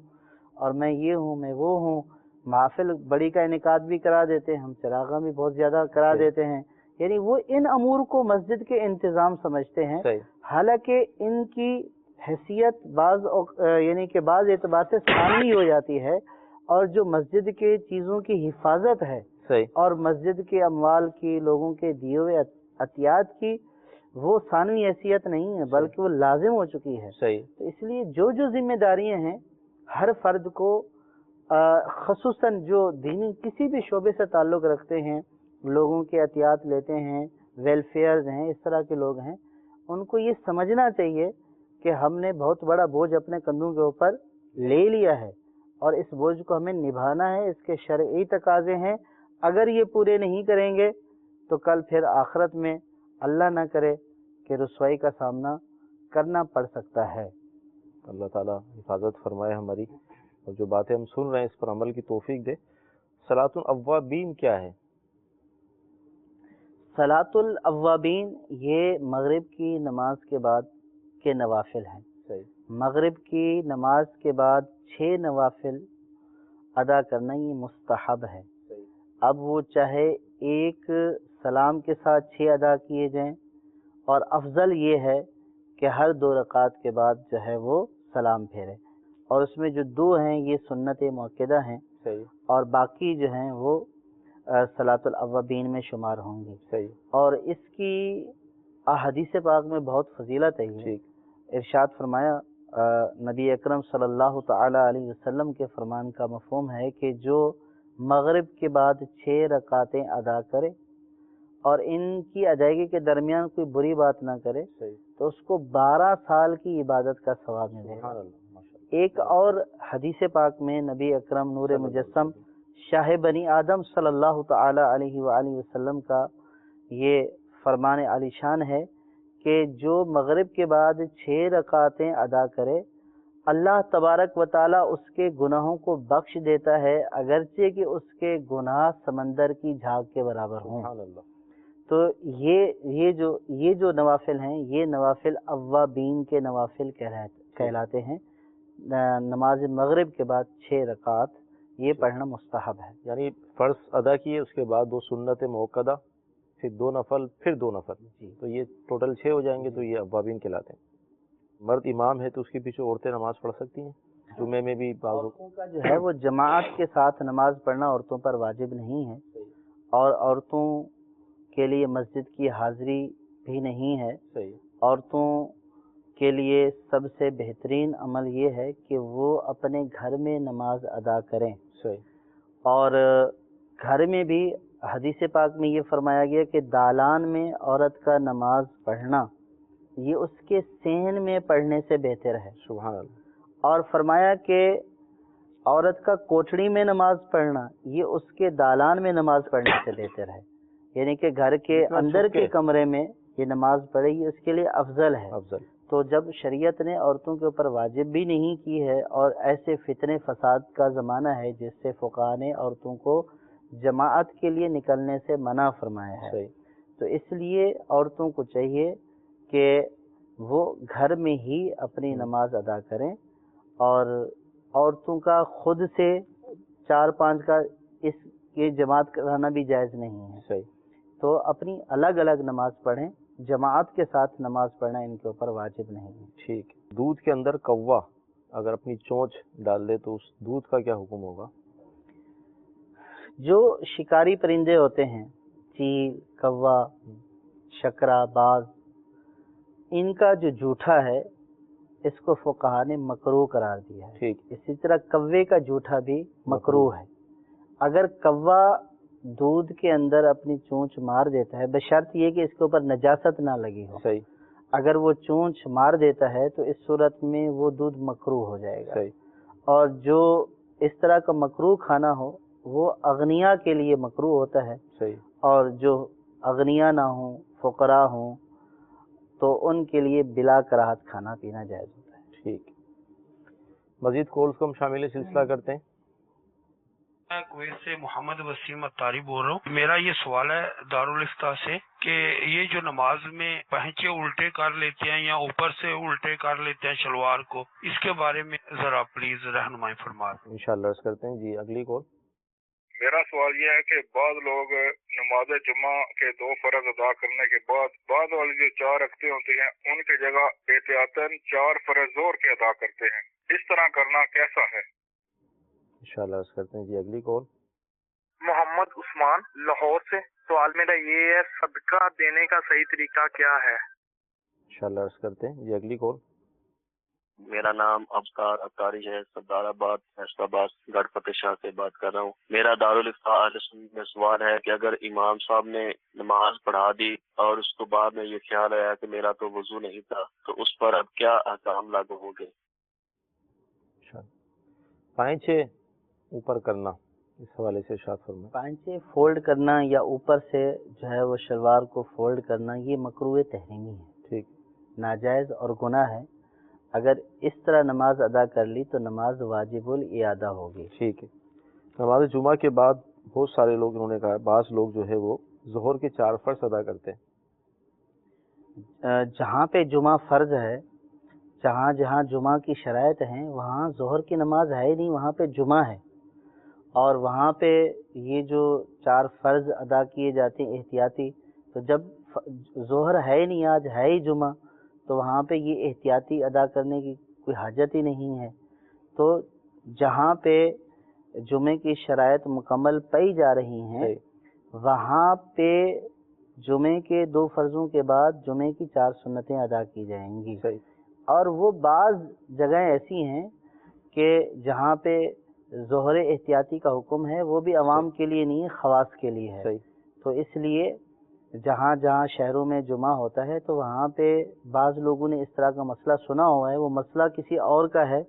اور میں یہ ہوں میں وہ ہوں. محافل بڑی کا انعقاد بھی کرا دیتے ہیں، ہم چراغاں بھی بہت زیادہ کرا دیتے ہیں. یعنی وہ ان امور کو مسجد کے انتظام سمجھتے ہیں، حالانکہ ان کی حیثیت یعنی کہ بعض اعتبار سے ثانوی ہو جاتی ہے، اور جو مسجد کے چیزوں کی حفاظت ہے اور مسجد کے اموال کی، لوگوں کے دیے ہوئے عطیات کی، وہ ثانوی حیثیت نہیں ہے بلکہ وہ لازم ہو چکی ہے. تو اس لیے جو ذمہ داریاں ہیں ہر فرد کو، خصوصاً جو دینی کسی بھی شعبے سے تعلق رکھتے ہیں، لوگوں کے عطیات لیتے ہیں، ویلفیئرز ہیں، اس طرح کے لوگ ہیں، ان کو یہ سمجھنا چاہیے کہ ہم نے بہت بڑا بوجھ اپنے کندھوں کے اوپر لے لیا ہے اور اس بوجھ کو ہمیں نبھانا ہے. اس کے شرعی تقاضے ہیں، اگر یہ پورے نہیں کریں گے تو کل پھر آخرت میں اللہ نہ کرے کہ رسوائی کا سامنا کرنا پڑ سکتا ہے. اللہ تعالیٰ حفاظت فرمائے ہماری، اور جو باتیں ہم سن رہے ہیں اس پر عمل کی توفیق دے. صلاۃ الاوابین کیا ہے؟ صلاۃ الاوابین یہ مغرب کی نماز کے بعد کے نوافل ہیں. مغرب کی نماز کے بعد 6 نوافل ادا کرنا یہ مستحب ہے. اب وہ چاہے ایک سلام کے ساتھ 6 ادا کیے جائیں، اور افضل یہ ہے کہ ہر 2 رکعت کے بعد جو ہے وہ سلام پھیرے، اور اس میں جو 2 ہیں یہ سنت مؤکدہ ہیں اور باقی جو ہیں وہ صلاۃ الاوابین میں شمار ہوں گی. اور اس کی احادیث پاک میں بہت فضیلت ہے. ارشاد فرمایا نبی اکرم صلی اللہ تعالی علیہ وسلم کے فرمان کا مفہوم ہے کہ جو مغرب کے بعد 6 رکعتیں ادا کرے اور ان کی ادائیگی کے درمیان کوئی بری بات نہ کرے تو اس کو 12 سال کی عبادت کا ثواب ملے گا. ایک اور حدیث پاک میں نبی اکرم نور مجسم شاہ بنی آدم صلی اللہ تعالی علیہ وآلہ وسلم کا یہ فرمان عالی شان ہے کہ جو مغرب کے بعد 6 رکعتیں ادا کرے اللہ تبارک و تعالی اس کے گناہوں کو بخش دیتا ہے، اگرچہ کہ اس کے گناہ سمندر کی جھاگ کے برابر ہوں. تو یہ جو نوافل ہیں یہ نوافل اوابین کے نوافل کہلاتے ہیں. نماز مغرب کے بعد 6 رکعت یہ پڑھنا مستحب ہے. یعنی فرض ادا کیے، اس کے بعد 2 سنت موقدہ، پھر 2 نفل، پھر 2 نفل، تو یہ ٹوٹل 6 ہو جائیں گے. تو یہ اوابین کہلاتے ہیں. مرد امام ہے تو اس کے پیچھے عورتیں نماز پڑھ سکتی ہیں. جمعے میں بھی عورتوں کا جو ہے وہ جماعت کے ساتھ نماز پڑھنا عورتوں پر واجب نہیں ہے، اور عورتوں کے لیے مسجد کی حاضری بھی نہیں ہے. عورتوں کے لیے سب سے بہترین عمل یہ ہے کہ وہ اپنے گھر میں نماز ادا کریں. اور گھر میں بھی حدیث پاک میں یہ فرمایا گیا کہ دالان میں عورت کا نماز پڑھنا یہ اس کے صحن میں پڑھنے سے بہتر ہے. سبحان اللہ. اور فرمایا کہ عورت کا کوٹھڑی میں نماز پڑھنا یہ اس کے دالان میں نماز پڑھنے سے بہتر ہے. یعنی کہ گھر کے اندر کے کمرے میں یہ نماز پڑھے گی اس کے لیے افضل ہے. تو جب شریعت نے عورتوں کے اوپر واجب بھی نہیں کی ہے اور ایسے فتنے فساد کا زمانہ ہے جس سے فقہاء نے عورتوں کو جماعت کے لیے نکلنے سے منع فرمایا ہے۔ صحیح۔ تو اس لیے عورتوں کو چاہیے کہ وہ گھر میں ہی اپنی نماز ادا کریں، اور عورتوں کا خود سے 4-5 کا اس یہ جماعت کرانا بھی جائز نہیں ہے۔ صحیح۔ تو اپنی الگ الگ نماز پڑھیں، جماعت کے ساتھ نماز پڑھنا ان کے اوپر واجب نہیں ہے۔ ٹھیک۔ دودھ کے اندر کوا اگر اپنی چونچ ڈال دے تو اس دودھ کا کیا حکم ہوگا؟ جو شکاری پرندے ہوتے ہیں، چیل، کوا، شکرا، باز، ان کا جو جوٹھا ہے اس کو فقہا نے مکروہ قرار دیا ہے۔ ٹھیک۔ اسی طرح کوے کا جوٹھا بھی مکروہ ہے۔ اگر کوا دودھ کے اندر اپنی چونچ مار دیتا ہے، بشرط یہ کہ اس کے اوپر نجاست نہ لگی ہو، صحیح۔ اگر وہ چونچ مار دیتا ہے تو اس صورت میں وہ دودھ مکروہ ہو جائے گا۔ صحیح۔ اور جو اس طرح کا مکروہ کھانا ہو وہ اغنیا کے لیے مکروہ ہوتا ہے، صحیح۔ اور جو اغنیا نہ ہوں، فقراء ہوں، تو ان کے لیے بلا کراہت کھانا پینا جائز ہوتا ہے۔ ٹھیک۔ مزید کالز کو ہم شامل سلسلہ کرتے ہیں۔ میں کویت سے محمد وسیم اتاری بول رہا ہوں۔ میرا یہ سوال ہے دارالفتاء سے کہ یہ جو نماز میں پہنچے الٹے کر لیتے ہیں یا اوپر سے الٹے کر لیتے ہیں شلوار کو، اس کے بارے میں ذرا پلیز رہنمائی فرما دیں۔ انشاءاللہ عرض کرتے ہیں۔ جی اگلی کال۔ میرا سوال یہ ہے کہ بعض لوگ نماز جمعہ کے 2 فرض ادا کرنے کے بعد بعض والی جو 4 رکعتیں ہوتی ہیں ان کی جگہ احتیاطاً 4 فرض ظہر کے ادا کرتے ہیں، اس طرح کرنا کیسا ہے؟ انشاءاللہ عرض کرتے ہیں۔ جی اگلی کال۔ محمد عثمان لاہور سے، سوال میرا یہ ہے صدقہ دینے کا صحیح طریقہ کیا ہے؟ انشاءاللہ عرض کرتے ہیں۔ جی اگلی کال۔ میرا نام ابصار اتاری ہے، سردار آباد فیصل آباد گڑھ فتح شاہ سے بات کر رہا ہوں۔ میرا دارالفتاء اہل سنت میں سوال ہے کہ اگر امام صاحب نے نماز پڑھا دی اور اس کو بعد میں یہ خیال آیا کہ میرا تو وضو نہیں تھا، تو اس پر اب کیا احکام لاگو ہوں گے؟ پائنچے اوپر کرنا، اس حوالے سے ارشاد فرمائیں۔ پائنچے فولڈ کرنا یا اوپر سے جو ہے وہ شلوار کو فولڈ کرنا یہ مکروہ تحریمی ہے، ٹھیک، ناجائز اور گناہ ہے۔ اگر اس طرح نماز ادا کر لی تو نماز واجب الاعادہ ہوگی۔ ٹھیک ہے۔ نماز جمعہ کے بعد بہت سارے لوگ، انہوں نے کہا بعض لوگ جو ہے وہ ظہر کے 4 فرض ادا کرتے ہیں۔ جہاں پہ جمعہ فرض ہے، جہاں جمعہ کی شرائط ہیں وہاں ظہر کی نماز ہے ہی نہیں، وہاں پہ جمعہ ہے، اور وہاں پہ یہ جو 4 فرض ادا کیے جاتے ہیں احتیاطی، تو جب ظہر ہے ہی نہیں، آج ہے ہی جمعہ، تو وہاں پہ یہ احتیاطی ادا کرنے کی کوئی حاجت ہی نہیں ہے۔ تو جہاں پہ جمعے کی شرائط مکمل پائی جا رہی ہیں وہاں پہ جمعے کے 2 فرضوں کے بعد جمعے کی 4 سنتیں ادا کی جائیں گی۔ اور وہ بعض جگہیں ایسی ہیں کہ جہاں پہ ظہر احتیاطی کا حکم ہے وہ بھی عوام کے لیے نہیں، خواص کے لیے ہے۔ تو اس لیے جہاں شہروں میں جمعہ ہوتا ہے تو وہاں پہ بعض لوگوں نے اس طرح کا مسئلہ سنا ہوا ہے، وہ مسئلہ کسی اور کا ہے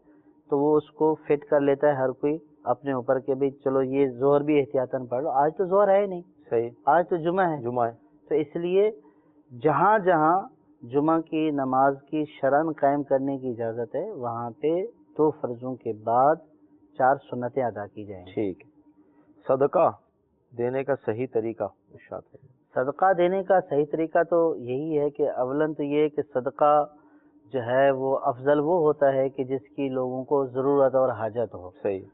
تو وہ اس کو فٹ کر لیتا ہے ہر کوئی اپنے اوپر کہ بھئی چلو یہ ظہر بھی احتیاطاً پڑھ لو، آج تو ظہر ہے ہی نہیں، صحیح، آج تو جمعہ ہے۔ تو اس لیے جہاں جمعہ کی نماز کی شرعاً قائم کرنے کی اجازت ہے وہاں پہ 2 فرضوں کے بعد 4 سنتیں ادا کی جائیں۔ ٹھیک۔ صدقہ دینے کا صحیح طریقہ ارشاد ہے۔ صدقہ دینے کا صحیح طریقہ تو یہی ہے کہ اولاً تو یہ کہ صدقہ جو ہے وہ افضل وہ ہوتا ہے کہ جس کی لوگوں کو ضرورت اور حاجت ہو۔ صحیح۔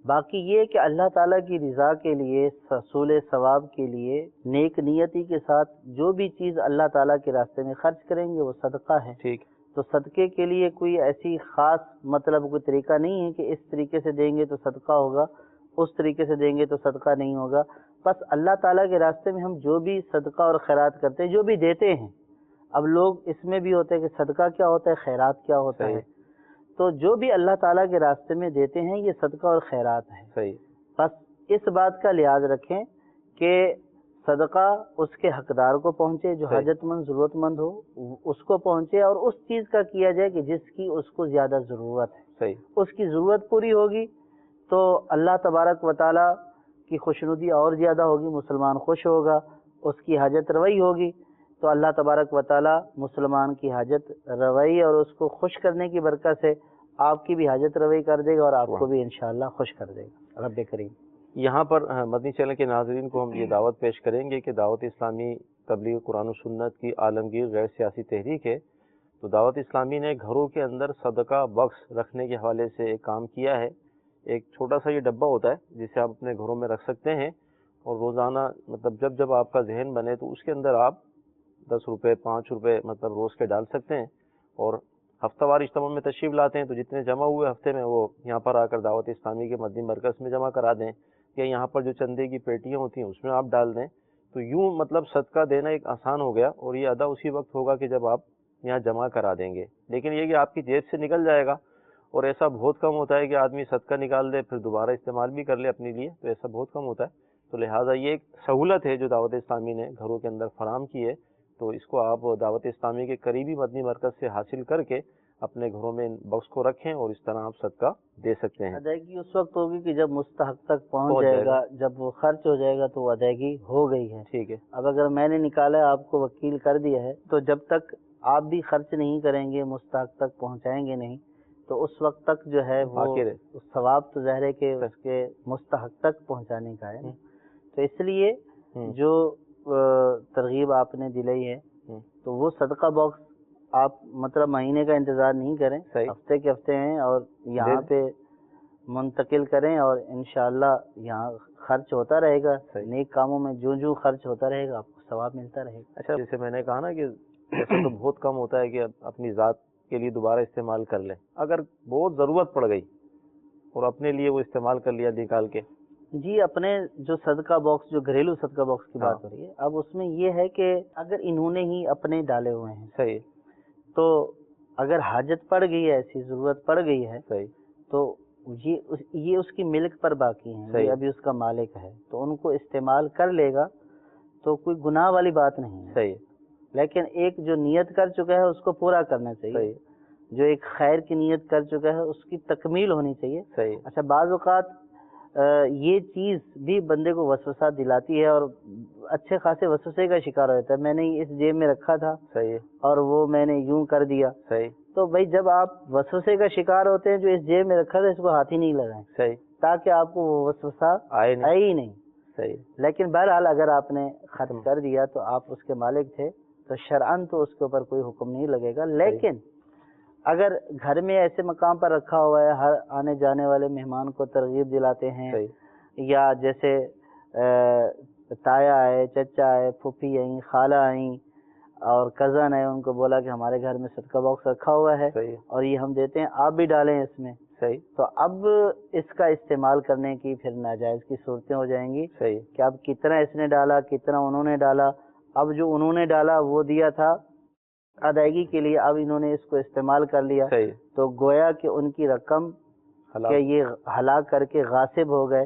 باقی یہ کہ اللہ تعالیٰ کی رضا کے لیے، حصول ثواب کے لیے نیک نیتی کے ساتھ جو بھی چیز اللہ تعالیٰ کے راستے میں خرچ کریں گے وہ صدقہ ہے۔ ٹھیک۔ تو صدقے کے لیے کوئی ایسی خاص کوئی طریقہ نہیں ہے کہ اس طریقے سے دیں گے تو صدقہ ہوگا، اس طریقے سے دیں گے تو صدقہ نہیں ہوگا۔ بس اللہ تعالیٰ کے راستے میں ہم جو بھی صدقہ اور خیرات کرتے ہیں، جو بھی دیتے ہیں، اب لوگ اس میں بھی ہوتے ہیں کہ صدقہ کیا ہوتا ہے، خیرات کیا ہوتا ہے، تو جو بھی اللہ تعالیٰ کے راستے میں دیتے ہیں یہ صدقہ اور خیرات ہے۔ صحیح۔ بس اس بات کا لحاظ رکھیں کہ صدقہ اس کے حقدار کو پہنچے، جو حاجت مند ضرورت مند ہو اس کو پہنچے، اور اس چیز کا کیا جائے کہ جس کی اس کو زیادہ ضرورت ہے۔ صحیح۔ اس کی ضرورت پوری ہوگی تو اللہ تبارک و تعالیٰ کی خوشنودی اور زیادہ ہوگی، مسلمان خوش ہوگا، اس کی حاجت روائی ہوگی تو اللہ تبارک و تعالیٰ مسلمان کی حاجت روائی اور اس کو خوش کرنے کی برکت سے آپ کی بھی حاجت روائی کر دے گا اور آپ کو بھی انشاءاللہ خوش کر دے گا رب کریم۔ یہاں پر مدنی چینل کے ناظرین کو ہم یہ دعوت پیش کریں گے کہ دعوت اسلامی تبلیغ قرآن و سنت کی عالمگیر غیر سیاسی تحریک ہے. تو دعوت اسلامی نے گھروں کے اندر صدقہ باکس رکھنے کے حوالے سے ایک کام کیا ہے. ایک چھوٹا سا یہ ڈبہ ہوتا ہے جسے آپ اپنے گھروں میں رکھ سکتے ہیں, اور روزانہ مطلب جب آپ کا ذہن بنے تو اس کے اندر آپ 10 روپے 5 روپے مطلب روز کے ڈال سکتے ہیں, اور ہفتہ وار اجتماع میں تشریف لاتے ہیں تو جتنے جمع ہوئے ہفتے میں وہ یہاں پر آ کر دعوت اسلامی کے مدنی مرکز میں جمع کرا دیں, یا یہاں پر جو چندے کی پیٹیاں ہوتی ہیں اس میں آپ ڈال دیں. تو یوں مطلب صدقہ دینا ایک آسان ہو گیا, اور یہ ادا اسی وقت ہوگا کہ جب آپ یہاں جمع کرا دیں گے. لیکن یہ کہ آپ کی جیب سے نکل جائے گا, اور ایسا بہت کم ہوتا ہے کہ آدمی صدقہ نکال دے پھر دوبارہ استعمال بھی کر لے اپنے لیے, تو ایسا بہت کم ہوتا ہے. تو لہٰذا یہ ایک سہولت ہے جو دعوت اسلامی نے گھروں کے اندر فراہم کی ہے. تو اس کو آپ دعوت اسلامی کے قریبی مدنی مرکز سے حاصل کر کے اپنے گھروں میں باکس کو رکھیں, اور اس طرح آپ صدقہ دے سکتے ہیں. ادائیگی اس وقت ہوگی کہ جب مستحق تک پہنچ جائے گا, جب وہ خرچ ہو جائے گا تو وہ ادائیگی ہو گئی ہے. ٹھیک ہے. اب اگر میں نے نکالا ہے, آپ کو وکیل کر دیا ہے, تو جب تک آپ بھی خرچ نہیں کریں گے, مستحق تک پہنچائیں گے نہیں, تو اس وقت تک جو ہے وہ ثواب تو ظاہر ہے کہ اس کے مستحق تک پہنچانے کا ہے. تو اس لیے جو ترغیب آپ نے دلائی ہے, تو وہ صدقہ باکس آپ مطلب مہینے کا انتظار نہیں کریں, ہفتے کے ہفتے ہیں اور یہاں پہ منتقل کریں, اور انشاءاللہ یہاں خرچ ہوتا رہے گا. نیک کاموں میں جو خرچ ہوتا رہے گا آپ کو ثواب ملتا رہے گا. اچھا, جیسے میں نے کہا نا کہ ایسا تو بہت کم ہوتا ہے کہ اپنی ذات کے لیے دوبارہ استعمال کر لیں. اگر بہت ضرورت پڑ گئی اور اپنے لیے وہ استعمال کر لیا نکال کے. جی, اپنے جو صدقہ باکس, جو گھریلو صدقہ باکس کی بات ہو رہی ہے, اب اس میں یہ ہے کہ اگر انہوں نے ہی اپنے ڈالے ہوئے ہیں, صحیح, تو اگر حاجت پڑ گئی ہے, ایسی ضرورت پڑ گئی ہے, صحیح, تو یہ اس کی ملک پر باقی ہیں, یہ ابھی اس کا مالک ہے, تو ان کو استعمال کر لے گا تو کوئی گناہ والی بات نہیں ہے. صحیح. لیکن ایک جو نیت کر چکا ہے اس کو پورا کرنا چاہیے. جو ایک خیر کی نیت کر چکا ہے اس کی تکمیل ہونی چاہیے. صحیح. اچھا, بعض اوقات یہ چیز بھی بندے کو وسوسہ دلاتی ہے, اور اچھے خاصے وسوسے کا شکار ہوتا ہے. میں نے اس جیب میں رکھا تھا, صحیح, اور وہ میں نے یوں کر دیا. صحیح. تو بھائی جب آپ وسوسے کا شکار ہوتے ہیں, جو اس جیب میں رکھا تھا اس کو ہاتھ ہی نہیں لگائیں. صحیح. تاکہ آپ کو وہ وسوسہ آئے ہی نہیں. صحیح. لیکن بہرحال اگر آپ نے خرچ کر دیا تو آپ اس کے مالک تھے, تو شرعاً تو اس کے اوپر کوئی حکم نہیں لگے گا. لیکن اگر گھر میں ایسے مقام پر رکھا ہوا ہے, ہر آنے جانے والے مہمان کو ترغیب دلاتے ہیں, یا جیسے تایا آئے, چچا آئے, پھوپھی آئیں, خالہ آئیں اور کزن ہے, ان کو بولا کہ ہمارے گھر میں صدقہ باکس رکھا ہوا ہے اور یہ ہم دیتے ہیں, آپ بھی ڈالیں اس میں. صحیح. تو اب اس کا استعمال کرنے کی پھر ناجائز کی صورتیں ہو جائیں گی. صحیح. کہ اب کتنا اس نے ڈالا, کتنا انہوں نے ڈالا. اب جو انہوں نے ڈالا وہ دیا تھا ادائیگی کے لیے, اب انہوں نے اس کو استعمال کر لیا. صحیح. تو گویا کہ ان کی رقم کہ یہ ہلاک کر کے غاصب ہو گئے,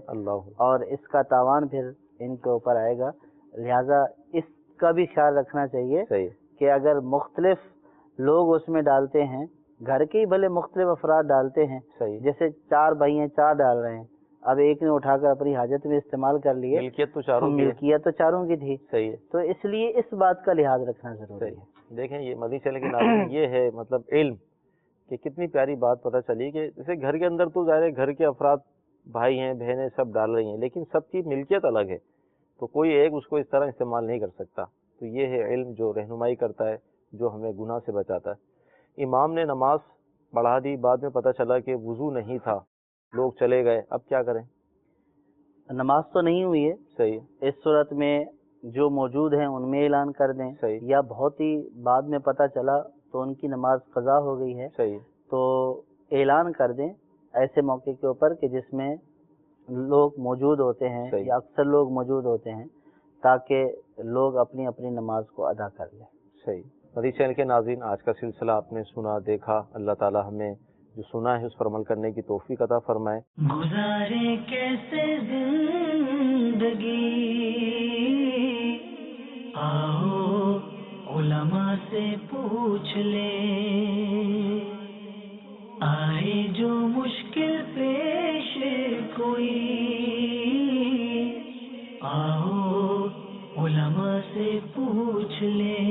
اور اس کا تاوان پھر ان کے اوپر آئے گا. لہذا اس کا بھی خیال رکھنا چاہیے کہ اگر مختلف لوگ اس میں ڈالتے ہیں, گھر کے ہی بھلے مختلف افراد ڈالتے ہیں, جیسے 4 بھائی ہیں, 4 ڈال رہے ہیں, اب ایک نے اٹھا کر اپنی حاجت میں استعمال کر لیے, ملکیت تو چاروں کی تھی. صحیح ہے. تو اس لیے اس بات کا لحاظ رکھنا ضروری ہے. دیکھیں, یہ مدنی چینل کے ناظرین یہ ہے مطلب علم, کہ کتنی پیاری بات پتہ چلی کہ جیسے گھر کے اندر تو ظاہر ہے گھر کے افراد بھائی ہیں, بہنیں سب ڈال رہی ہیں, لیکن سب کی ملکیت الگ ہے, تو کوئی ایک اس کو اس طرح استعمال نہیں کر سکتا. تو یہ ہے علم جو رہنمائی کرتا ہے, جو ہمیں گناہ سے بچاتا ہے. امام نے نماز پڑھا دی, بعد میں پتہ چلا کہ وضو نہیں تھا, لوگ چلے گئے, اب کیا کریں؟ نماز تو نہیں ہوئی ہے. صحیح. اس صورت میں جو موجود ہیں ان میں اعلان کر دیں. صحیح. یا بہت ہی بعد میں پتہ چلا تو ان کی نماز قضا ہو گئی ہے. صحیح. تو اعلان کر دیں ایسے موقع کے اوپر کہ جس میں لوگ موجود ہوتے ہیں, یا اکثر لوگ موجود ہوتے ہیں, تاکہ لوگ اپنی اپنی نماز کو ادا کر لیں. صحیح. مدنی چینل کے ناظرین, آج کا سلسلہ آپ نے سنا, دیکھا. اللہ تعالی ہمیں جو سنا ہے اس پر عمل کرنے کی توفیق عطا فرمائے. گزارے کیسے زندگی, آؤ علماء سے پوچھ لیں, آئے جو مشکل پیش کوئی, آؤ علماء سے پوچھ لیں.